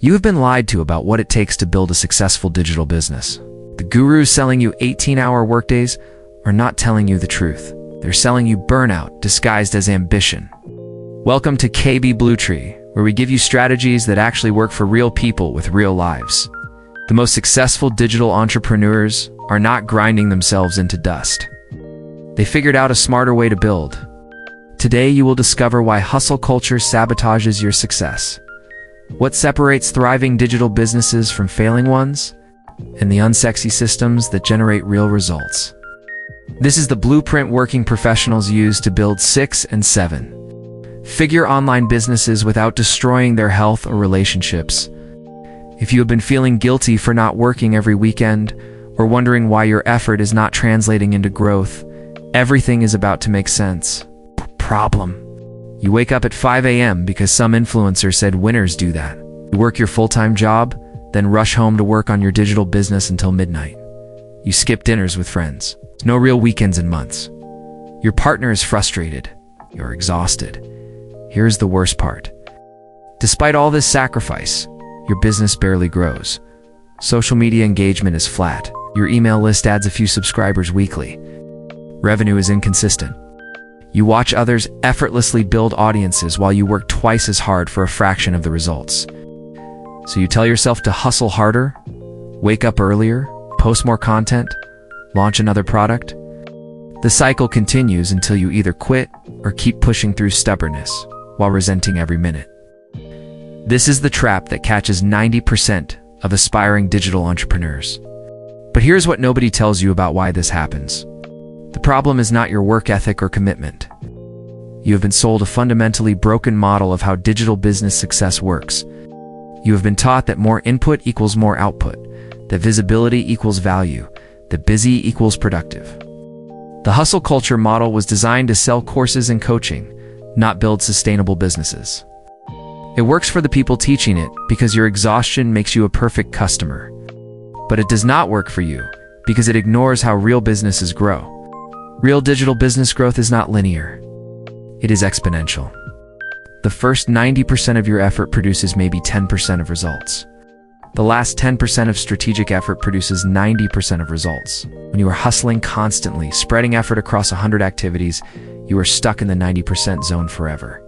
You have been lied to about what it takes to build a successful digital business. The gurus selling you 18-hour workdays are not telling you the truth. They're selling you burnout disguised as ambition. Welcome to KB Blue Tree, where we give you strategies that actually work for real people with real lives. The most successful digital entrepreneurs are not grinding themselves into dust. They figured out a smarter way to build. Today, you will discover why hustle culture sabotages your success, what separates thriving digital businesses from failing ones, and the unsexy systems that generate real results. This is the blueprint working professionals use to build 6- and 7-figure online businesses without destroying their health or relationships. If you have been feeling guilty for not working every weekend, or wondering why your effort is not translating into growth, everything is about to make sense. Problem. You wake up at 5 a.m. because some influencer said winners do that. You work your full-time job, then rush home to work on your digital business until midnight. You skip dinners with friends. No real weekends in months. Your partner is frustrated. You're exhausted. Here's the worst part. Despite all this sacrifice, your business barely grows. Social media engagement is flat. Your email list adds a few subscribers weekly. Revenue is inconsistent. You watch others effortlessly build audiences while you work twice as hard for a fraction of the results. So you tell yourself to hustle harder, wake up earlier, post more content, launch another product. The cycle continues until you either quit or keep pushing through stubbornness while resenting every minute. This is the trap that catches 90% of aspiring digital entrepreneurs. But here's what nobody tells you about why this happens. The problem is not your work ethic or commitment. You have been sold a fundamentally broken model of how digital business success works. You have been taught that more input equals more output, that visibility equals value, that busy equals productive. The hustle culture model was designed to sell courses and coaching, not build sustainable businesses. It works for the people teaching it because your exhaustion makes you a perfect customer. But it does not work for you because it ignores how real businesses grow. Real digital business growth is not linear. It is exponential. The first 90% of your effort produces maybe 10% of results. The last 10% of strategic effort produces 90% of results. When you are hustling constantly, spreading effort across 100 activities, you are stuck in the 90% zone forever.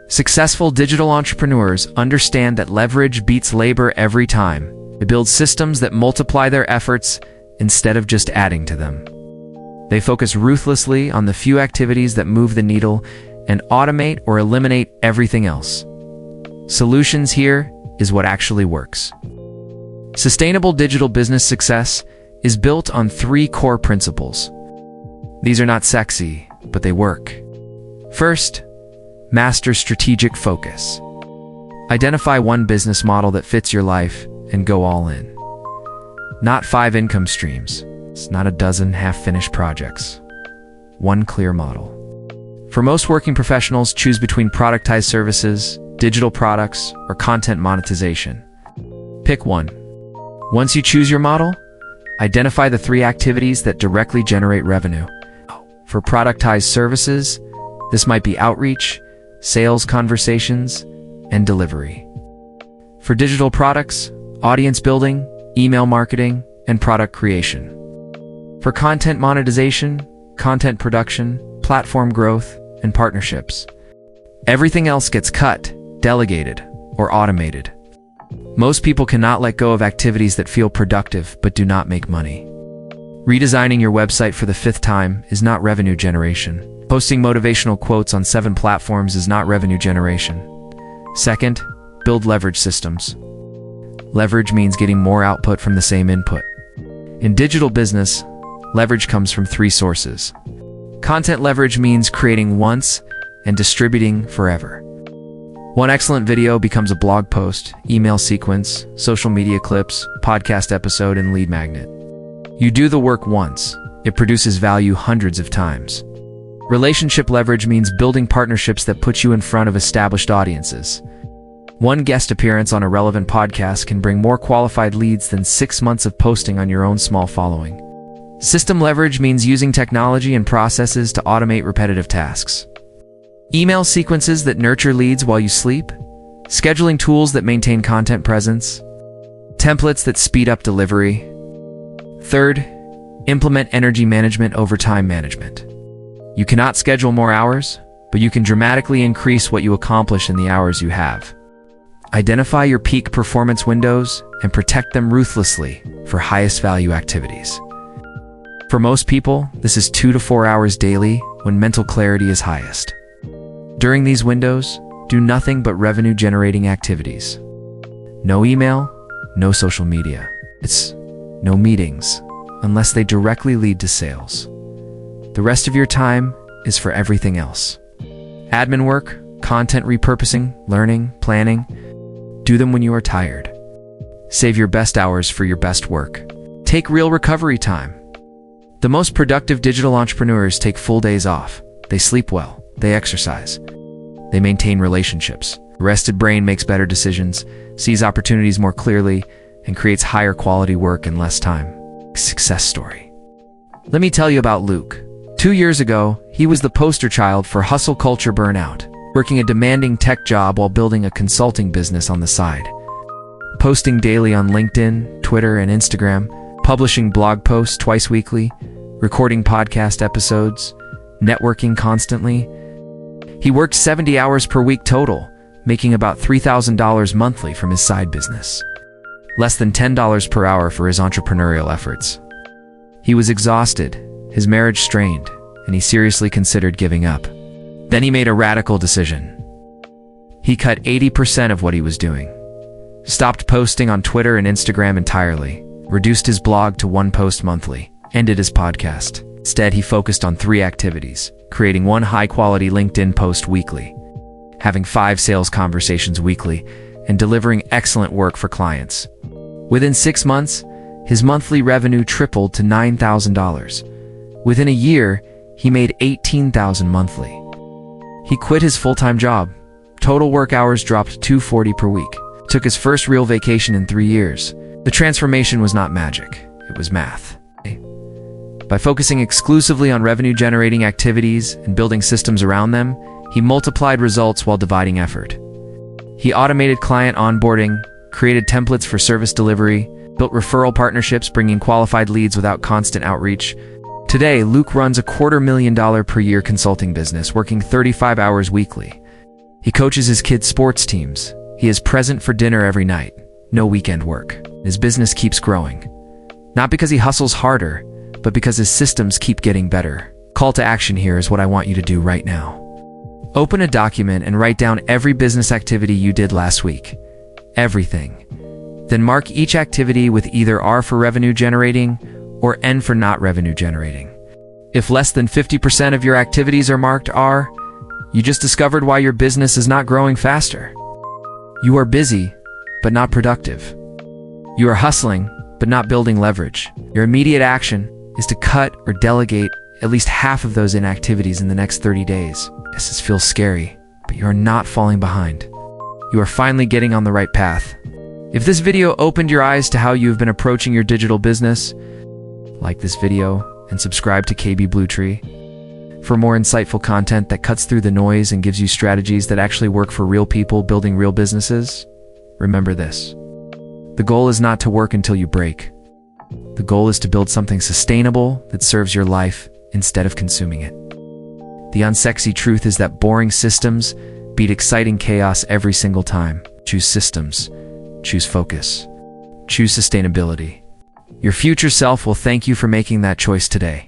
Successful digital entrepreneurs understand that leverage beats labor every time. They build systems that multiply their efforts instead of just adding to them. They focus ruthlessly on the few activities that move the needle and automate or eliminate everything else. Solutions here is what actually works. Sustainable digital business success is built on 3 core principles. These are not sexy, but they work. First, master strategic focus. Identify one business model that fits your life and go all in. Not 5 income streams. It's not a dozen half-finished projects. One clear model. For most working professionals, choose between productized services, digital products, or content monetization. Pick one. Once you choose your model, identify the 3 activities that directly generate revenue. For productized services, this might be outreach, sales conversations, and delivery. For digital products, audience building, email marketing, and product creation. For content monetization, content production, platform growth, and partnerships. Everything else gets cut, delegated, or automated. Most people cannot let go of activities that feel productive but do not make money. Redesigning your website for the 5th time is not revenue generation. Posting motivational quotes on 7 platforms is not revenue generation. Second, build leverage systems. Leverage means getting more output from the same input. In digital business, leverage comes from 3 sources. Content leverage means creating once and distributing forever. One excellent video becomes a blog post, email sequence, social media clips, podcast episode, and lead magnet. You do the work once. It produces value hundreds of times. Relationship leverage means building partnerships that put you in front of established audiences. One guest appearance on a relevant podcast can bring more qualified leads than 6 months of posting on your own small following. System leverage means using technology and processes to automate repetitive tasks. Email sequences that nurture leads while you sleep, scheduling tools that maintain content presence, templates that speed up delivery. Third, implement energy management over time management. You cannot schedule more hours, but you can dramatically increase what you accomplish in the hours you have. Identify your peak performance windows and protect them ruthlessly for highest value activities. For most people, this is 2 to 4 hours daily when mental clarity is highest. During these windows, do nothing but revenue-generating activities. No email, no social media. It's no meetings, unless they directly lead to sales. The rest of your time is for everything else. Admin work, content repurposing, learning, planning. Do them when you are tired. Save your best hours for your best work. Take real recovery time. The most productive digital entrepreneurs take full days off. They sleep well. They exercise. They maintain relationships. A rested brain makes better decisions, sees opportunities more clearly, and creates higher quality work in less time. Success story. Let me tell you about Luke. 2 years ago, he was the poster child for hustle culture burnout, working a demanding tech job while building a consulting business on the side. Posting daily on LinkedIn, Twitter, and Instagram, publishing blog posts twice weekly, recording podcast episodes, networking constantly. He worked 70 hours per week total, making about $3,000 monthly from his side business. Less than $10 per hour for his entrepreneurial efforts. He was exhausted, his marriage strained, and he seriously considered giving up. Then he made a radical decision. He cut 80% of what he was doing. Stopped posting on Twitter and Instagram entirely, reduced his blog to 1 post monthly, ended his podcast. Instead, he focused on 3 activities: creating 1 high-quality LinkedIn post weekly, having 5 sales conversations weekly, and delivering excellent work for clients. Within 6 months, his monthly revenue tripled to $9,000. Within a year, he made $18,000 monthly. He quit his full-time job. Total work hours dropped to 240 per week. Took his first real vacation in 3 years. The transformation was not magic, it was math. By focusing exclusively on revenue-generating activities and building systems around them, he multiplied results while dividing effort. He automated client onboarding, created templates for service delivery, built referral partnerships bringing qualified leads without constant outreach. Today, Luke runs a $250,000 per year consulting business, working 35 hours weekly. He coaches his kids' sports teams. He is present for dinner every night. No weekend work. His business keeps growing. Not because he hustles harder, but because his systems keep getting better. Call to action here is what I want you to do right now. Open a document and write down every business activity you did last week. Everything. Then mark each activity with either R for revenue generating or N for not revenue generating. If less than 50% of your activities are marked R, you just discovered why your business is not growing faster. You are busy, but not productive. You are hustling, but not building leverage. Your immediate action is to cut or delegate at least half of those inactivities in the next 30 days. This feels scary, but you are not falling behind. You are finally getting on the right path. If this video opened your eyes to how you have been approaching your digital business, like this video and subscribe to KB Bluetree for more insightful content that cuts through the noise and gives you strategies that actually work for real people building real businesses. Remember this: the goal is not to work until you break. The goal is to build something sustainable that serves your life instead of consuming it. The unsexy truth is that boring systems beat exciting chaos every single time. Choose systems. Choose focus. Choose sustainability. Your future self will thank you for making that choice today.